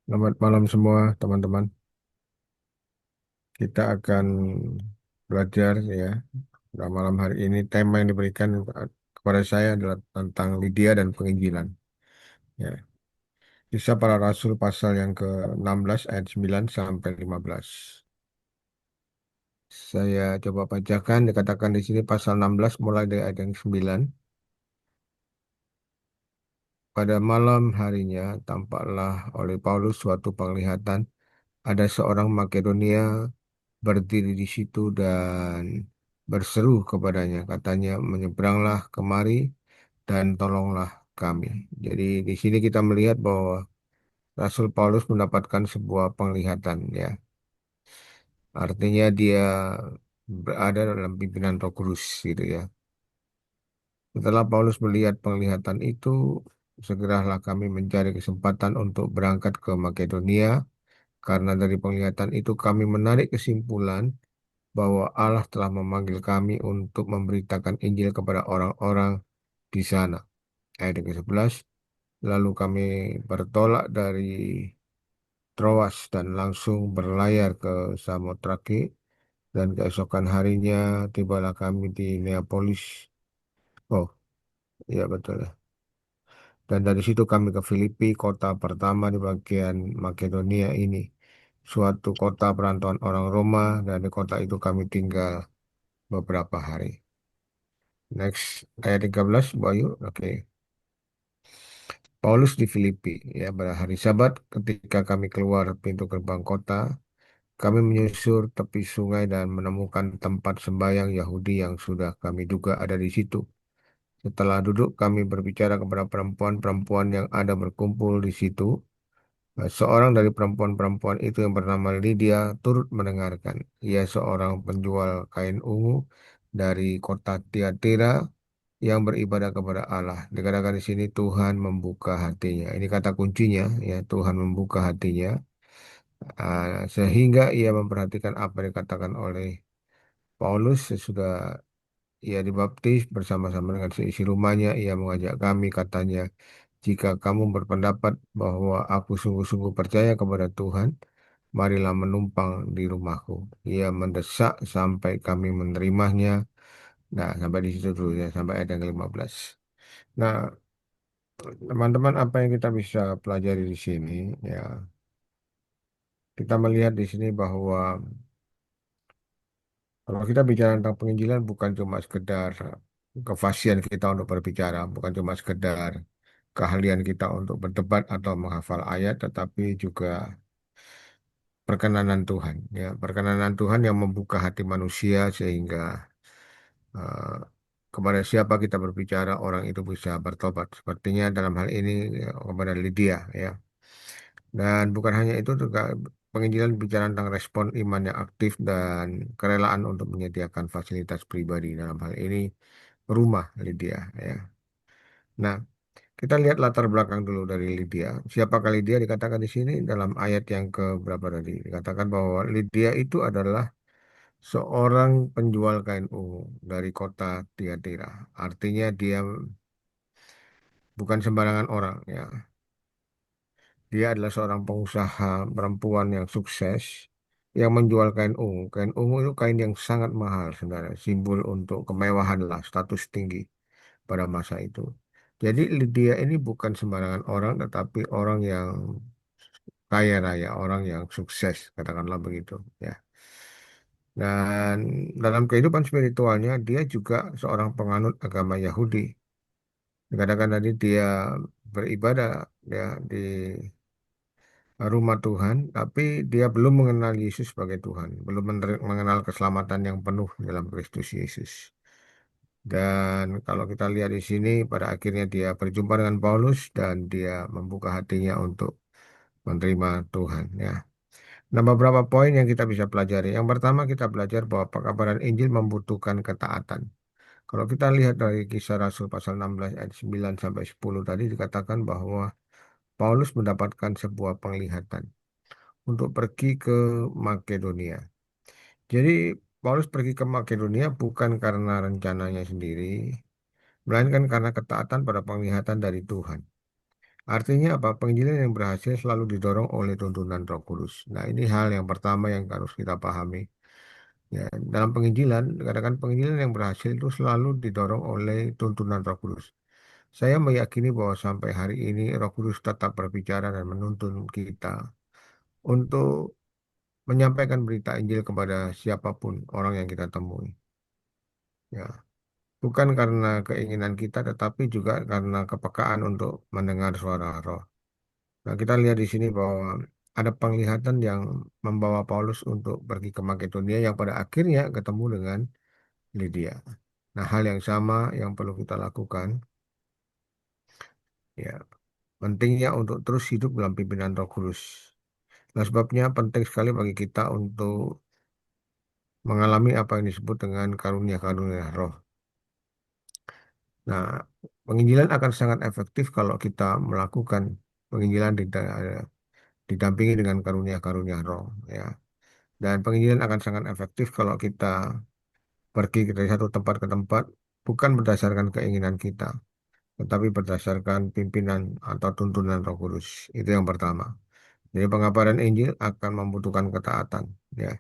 Selamat malam semua teman-teman. Kita akan belajar ya. Pada malam hari ini tema yang diberikan kepada saya adalah tentang Lydia dan penginjilan. Ya. Kisah para Rasul pasal yang ke-16 ayat 9 sampai 15. Saya coba bacakan, dikatakan di sini pasal 16 mulai dari ayat yang 9. Pada malam harinya tampaklah oleh Paulus suatu penglihatan, ada seorang Makedonia berdiri di situ dan berseru kepadanya, katanya, menyeberanglah kemari dan tolonglah kami. Jadi di sini kita melihat bahwa Rasul Paulus mendapatkan sebuah penglihatan, ya. Artinya dia berada dalam pimpinan Roh Kudus, gitu ya. Setelah Paulus melihat penglihatan itu, segeralah kami mencari kesempatan untuk berangkat ke Makedonia, karena dari penglihatan itu kami menarik kesimpulan bahwa Allah telah memanggil kami untuk memberitakan Injil kepada orang-orang di sana. Ayat yang ke-11, lalu kami bertolak dari Troas dan langsung berlayar ke Samotrake, dan keesokan harinya tibalah kami di Neapolis. Oh, iya betul ya. Dan dari situ kami ke Filipi, kota pertama di bagian Makedonia ini. Suatu kota perantauan orang Roma, dan di kota itu kami tinggal beberapa hari. Next, ayat 13, Bayu. Oke. Paulus di Filipi, ya, pada hari Sabat ketika kami keluar pintu gerbang kota, kami menyusur tepi sungai dan menemukan tempat sembahyang Yahudi yang sudah kami duga ada di situ. Setelah duduk, kami berbicara kepada perempuan-perempuan yang ada berkumpul di situ. Seorang dari perempuan-perempuan itu yang bernama Lydia turut mendengarkan. Ia seorang penjual kain ungu dari kota Tiatira yang beribadah kepada Allah. Dikatakan di sini Tuhan membuka hatinya. Ini kata kuncinya, ya, Tuhan membuka hatinya. Sehingga ia memperhatikan apa yang dikatakan oleh Paulus sesudah ia dibaptis bersama-sama dengan seisi rumahnya. Ia mengajak kami, katanya, jika kamu berpendapat bahwa aku sungguh-sungguh percaya kepada Tuhan, marilah menumpang di rumahku. Ia mendesak sampai kami menerimanya. Nah, sampai di situ dulu ya, sampai ayat yang ke-15. Nah, teman-teman, apa yang kita bisa pelajari di sini, ya, kita melihat di sini bahwa kalau kita bicara tentang penginjilan bukan cuma sekedar kefasihan kita untuk berbicara, bukan cuma sekedar keahlian kita untuk berdebat atau menghafal ayat, tetapi juga perkenanan Tuhan, ya, perkenanan Tuhan yang membuka hati manusia sehingga eh, kepada siapa kita berbicara orang itu bisa bertobat. Sepertinya dalam hal ini ya, kepada Lydia, ya. Dan bukan hanya itu juga penginjilan bicara tentang respon iman yang aktif dan kerelaan untuk menyediakan fasilitas pribadi, dalam hal ini rumah Lydia, ya. Nah, kita lihat latar belakang dulu dari Lydia. Siapakah Lydia? Dikatakan di sini dalam ayat yang ke berapa tadi? Dikatakan bahwa Lydia itu adalah seorang penjual kain ungu dari kota Tiatira. Artinya dia bukan sembarangan orang, ya. Dia adalah seorang pengusaha perempuan yang sukses yang menjual kain ungu. Kain ungu itu kain yang sangat mahal sebenarnya, simbol untuk kemewahan lah, status tinggi pada masa itu. Jadi Lydia ini bukan sembarangan orang, tetapi orang yang kaya raya, orang yang sukses, katakanlah begitu, ya. Dan dalam kehidupan spiritualnya, dia juga seorang penganut agama Yahudi. Dikatakan tadi dia beribadah, ya, di rumah Tuhan, tapi dia belum mengenal Yesus sebagai Tuhan, belum mengenal keselamatan yang penuh dalam Kristus Yesus. Dan kalau kita lihat di sini, pada akhirnya dia berjumpa dengan Paulus dan dia membuka hatinya untuk menerima Tuhan, ya. Nah, beberapa poin yang kita bisa pelajari. Yang pertama, kita belajar bahwa pekabaran Injil membutuhkan ketaatan. Kalau kita lihat dari Kisah Rasul pasal 16 ayat 9 sampai 10 tadi, dikatakan bahwa Paulus mendapatkan sebuah penglihatan untuk pergi ke Makedonia. Jadi Paulus pergi ke Makedonia bukan karena rencananya sendiri, melainkan karena ketaatan pada penglihatan dari Tuhan. Artinya apa? Penginjilan yang berhasil selalu didorong oleh tuntunan Roh Kudus. Nah, ini hal yang pertama yang harus kita pahami. Ya, dalam penginjilan, katakan penginjilan yang berhasil itu selalu didorong oleh tuntunan Roh Kudus. Saya meyakini bahwa sampai hari ini Roh Kudus tetap berbicara dan menuntun kita untuk menyampaikan berita Injil kepada siapapun orang yang kita temui. Ya, bukan karena keinginan kita, tetapi juga karena kepekaan untuk mendengar suara Roh. Nah, kita lihat di sini bahwa ada penglihatan yang membawa Paulus untuk pergi ke Makedonia yang pada akhirnya ketemu dengan Lydia. Nah, hal yang sama yang perlu kita lakukan, ya, pentingnya untuk terus hidup dalam pimpinan Roh Kudus. Nah, sebabnya penting sekali bagi kita untuk mengalami apa yang disebut dengan karunia-karunia Roh. Nah, penginjilan akan sangat efektif kalau kita melakukan penginjilan didampingi dengan karunia-karunia Roh, ya. Dan penginjilan akan sangat efektif kalau kita pergi dari satu tempat ke tempat bukan berdasarkan keinginan kita, tetapi berdasarkan pimpinan atau tuntunan Roh Kudus. Itu yang pertama. Jadi pengabaran Injil akan membutuhkan ketaatan, ya.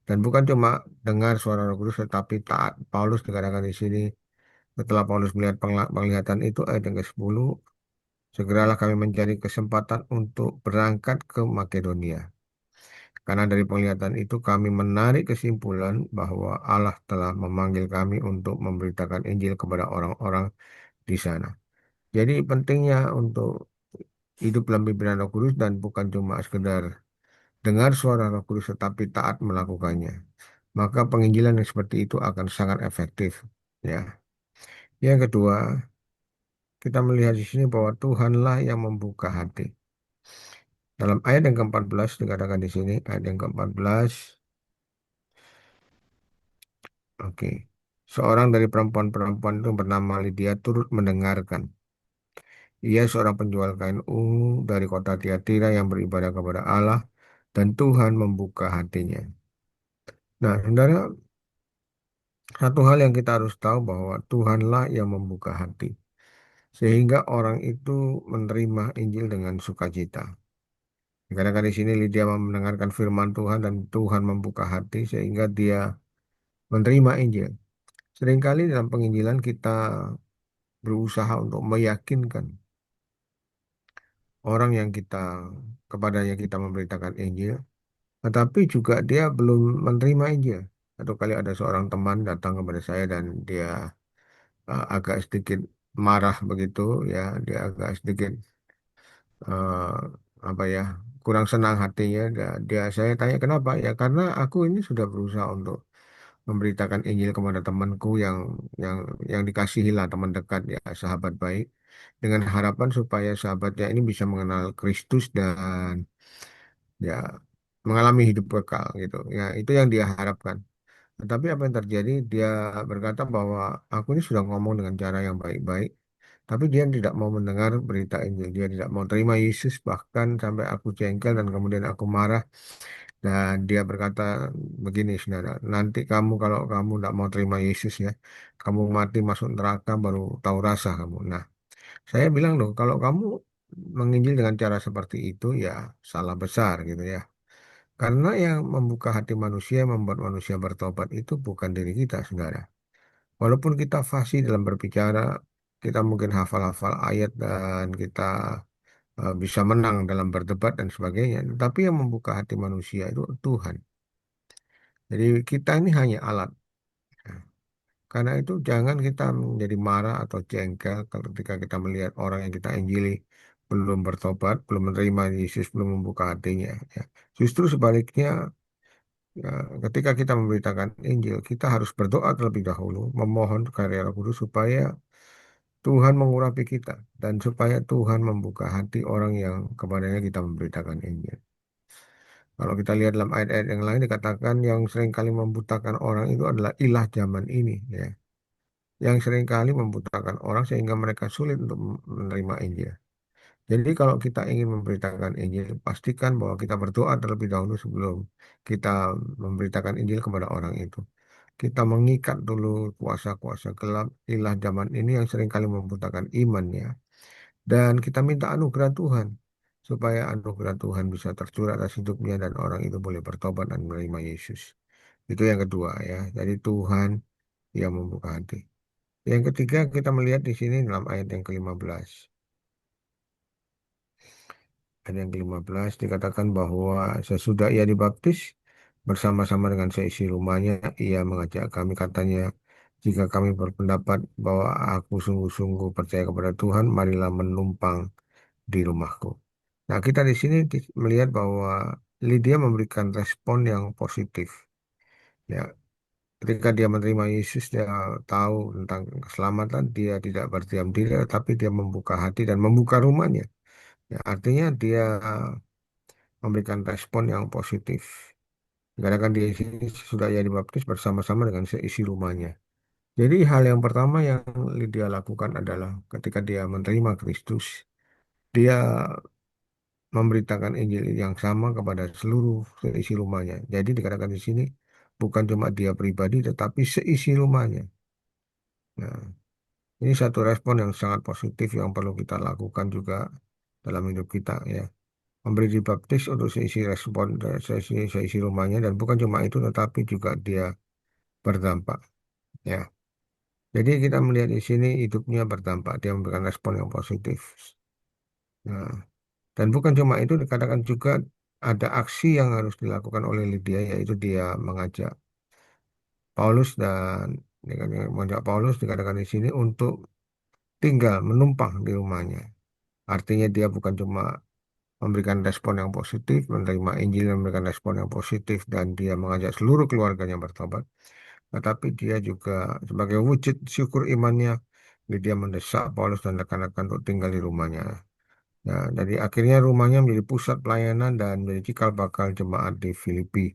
Dan bukan cuma dengar suara Roh Kudus, tetapi taat. Paulus dikatakan di sini, setelah Paulus melihat penglihatan itu, ayat yang ke-10, segeralah kami mencari kesempatan untuk berangkat ke Makedonia. Karena dari penglihatan itu kami menarik kesimpulan bahwa Allah telah memanggil kami untuk memberitakan Injil kepada orang-orang di sana. Jadi pentingnya untuk hidup dalam pimpinan Roh Kudus dan bukan cuma sekedar dengar suara Roh Kudus tetapi taat melakukannya. Maka penginjilan yang seperti itu akan sangat efektif. Ya. Yang kedua, kita melihat di sini bahwa Tuhanlah yang membuka hati. Dalam ayat yang ke-14 dikatakan di sini, ayat yang ke-14, oke. Seorang dari perempuan-perempuan itu bernama Lydia turut mendengarkan. Ia seorang penjual kain ungu dari kota Tiatira yang beribadah kepada Allah dan Tuhan membuka hatinya. Nah, saudara, satu hal yang kita harus tahu bahwa Tuhanlah yang membuka hati. Sehingga orang itu menerima Injil dengan sukacita. Dikatakan di sini Lydia mendengarkan firman Tuhan dan Tuhan membuka hati sehingga dia menerima Injil. Seringkali dalam penginjilan kita berusaha untuk meyakinkan orang yang kepadanya kita memberitakan Injil, tetapi juga dia belum menerima Injil. Satu kali ada seorang teman datang kepada saya dan dia agak sedikit marah begitu, ya, dia agak sedikit eh, apa ya, kurang senang hatinya. Saya tanya kenapa? Ya karena aku ini sudah berusaha untuk memberitakan Injil kepada temanku yang yang dikasihilah, teman dekat, ya, sahabat baik, dengan harapan supaya sahabatnya ini bisa mengenal Kristus dan, ya, mengalami hidup kekal gitu. Ya, itu yang dia harapkan. Tetapi apa yang terjadi? Dia berkata bahwa aku ini sudah ngomong dengan cara yang baik-baik, tapi dia tidak mau mendengar berita Injil. Dia tidak mau terima Yesus, bahkan sampai aku jengkel dan kemudian aku marah. Dan dia berkata begini, saudara, nanti kamu kalau kamu tidak mau terima Yesus, ya, kamu mati masuk neraka baru tahu rasa kamu. Nah, saya bilang loh, kalau kamu menginjil dengan cara seperti itu, ya salah besar gitu ya. Karena yang membuka hati manusia, membuat manusia bertobat itu bukan diri kita, saudara. Walaupun kita fasih dalam berbicara, kita mungkin hafal-hafal ayat dan kita bisa menang dalam berdebat dan sebagainya. Tapi yang membuka hati manusia itu Tuhan. Jadi kita ini hanya alat. Nah, karena itu jangan kita menjadi marah atau jengkel ketika kita melihat orang yang kita injili belum bertobat, belum menerima Yesus, belum membuka hatinya. Ya. Justru sebaliknya, ya, ketika kita memberitakan Injil, kita harus berdoa terlebih dahulu, memohon karya Roh Kudus supaya Tuhan mengurapi kita dan supaya Tuhan membuka hati orang yang kepadanya kita memberitakan Injil. Kalau kita lihat dalam ayat-ayat yang lain dikatakan yang seringkali membutakan orang itu adalah ilah zaman ini, ya. Yang seringkali membutakan orang sehingga mereka sulit untuk menerima Injil. Jadi kalau kita ingin memberitakan Injil, pastikan bahwa kita berdoa terlebih dahulu sebelum kita memberitakan Injil kepada orang itu. Kita mengikat dulu kuasa-kuasa gelap ilah zaman ini yang seringkali membutakan imannya. Dan kita minta anugerah Tuhan supaya anugerah Tuhan bisa tercurah atas hidupnya dan orang itu boleh bertobat dan menerima Yesus. Itu yang kedua ya. Jadi Tuhan yang membuka hati. Yang ketiga kita melihat di sini dalam ayat yang ke-15. Ayat yang ke-15 dikatakan bahwa sesudah ia dibaptis bersama-sama dengan seisi rumahnya, ia mengajak kami katanya, jika kami berpendapat bahwa aku sungguh-sungguh percaya kepada Tuhan, marilah menumpang di rumahku. Nah, kita di sini melihat bahwa Lydia memberikan respon yang positif. Ya, ketika dia menerima Yesus, dia tahu tentang keselamatan, dia tidak berdiam diri, tapi dia membuka hati dan membuka rumahnya. Ya, artinya dia memberikan respon yang positif. Dikatakan di sini sudah ia dibaptis bersama-sama dengan seisi rumahnya. Jadi hal yang pertama yang Lydia lakukan adalah ketika dia menerima Kristus, dia memberitakan Injil yang sama kepada seluruh seisi rumahnya. Jadi dikatakan di sini bukan cuma dia pribadi tetapi seisi rumahnya. Nah, ini satu respon yang sangat positif yang perlu kita lakukan juga dalam hidup kita ya. Memberi dibaptis untuk seisi respon seisi rumahnya dan bukan cuma itu tetapi juga dia berdampak ya. Jadi kita melihat di sini hidupnya berdampak, dia memberikan respon yang positif. Nah, dan bukan cuma itu, dikatakan juga ada aksi yang harus dilakukan oleh Lydia, yaitu dia mengajak Paulus dan mengajak Paulus dikatakan di sini untuk tinggal menumpang di rumahnya. Artinya dia bukan cuma memberikan respon yang positif, menerima Injil memberikan respon yang positif, dan dia mengajak seluruh keluarganya bertobat. Tetapi dia juga sebagai wujud syukur imannya, dia mendesak Paulus dan rekan-rekan untuk tinggal di rumahnya. Nah, dari akhirnya rumahnya menjadi pusat pelayanan dan menjadi cikal bakal jemaat di Filipi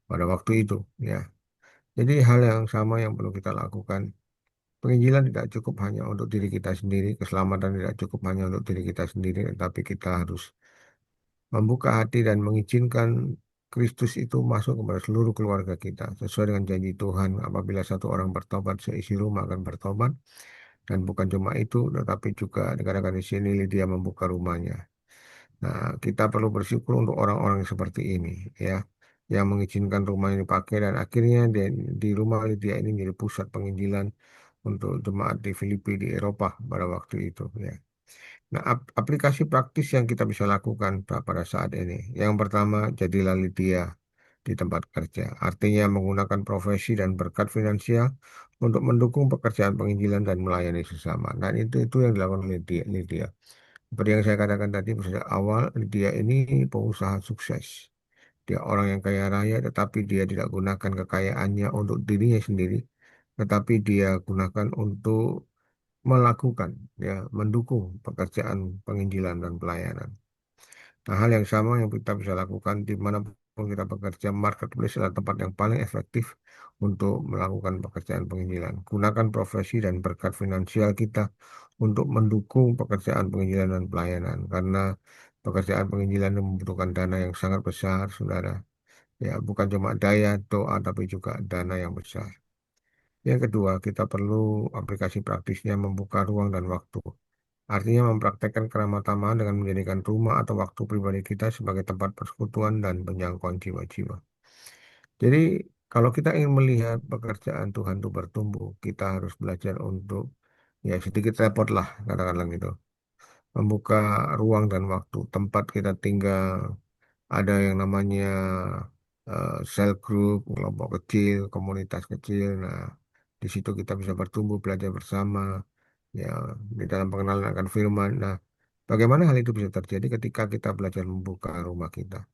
pada waktu itu. Ya, jadi hal yang sama yang perlu kita lakukan. Penginjilan tidak cukup hanya untuk diri kita sendiri, keselamatan tidak cukup hanya untuk diri kita sendiri, tetapi kita harus membuka hati dan mengizinkan Kristus itu masuk kepada seluruh keluarga kita. Sesuai dengan janji Tuhan, apabila satu orang bertobat, seisi rumah akan bertobat. Dan bukan cuma itu, tetapi juga dikatakan di sini dia membuka rumahnya. Nah, kita perlu bersyukur untuk orang-orang yang seperti ini, ya, yang mengizinkan rumah ini dipakai dan akhirnya di rumah Lydia ini menjadi pusat penginjilan untuk jemaat di Filipi di Eropa pada waktu itu, ya. Nah, aplikasi praktis yang kita bisa lakukan pada saat ini, yang pertama, jadilah Lydia di tempat kerja, artinya menggunakan profesi dan berkat finansial untuk mendukung pekerjaan penginjilan dan melayani sesama. Dan itu yang dilakukan oleh Lydia. Seperti yang saya katakan tadi, sejak awal dia ini pengusaha sukses. Dia orang yang kaya raya, tetapi dia tidak gunakan kekayaannya untuk dirinya sendiri, tetapi dia gunakan untuk melakukan, ya, mendukung pekerjaan penginjilan dan pelayanan. Nah, hal yang sama yang kita bisa lakukan di manapun kita bekerja, marketplace adalah tempat yang paling efektif untuk melakukan pekerjaan penginjilan. Gunakan profesi dan berkat finansial kita untuk mendukung pekerjaan penginjilan dan pelayanan, karena pekerjaan penginjilan itu membutuhkan dana yang sangat besar, saudara. Ya, bukan cuma daya, doa, tapi juga dana yang besar. Yang kedua, kita perlu aplikasi praktisnya membuka ruang dan waktu. Artinya mempraktekkan keramah tamahan dengan menjadikan rumah atau waktu pribadi kita sebagai tempat persekutuan dan penjangkauan jiwa-jiwa. Jadi, kalau kita ingin melihat pekerjaan Tuhan itu bertumbuh, kita harus belajar untuk ya sedikit repot lah, katakanlah gitu. Membuka ruang dan waktu, tempat kita tinggal, ada yang namanya cell group, kelompok kecil, komunitas kecil. Nah, di situ kita bisa bertumbuh, belajar bersama, ya, di dalam pengenalan akan firman. Nah, bagaimana hal itu bisa terjadi ketika kita belajar membuka rumah kita?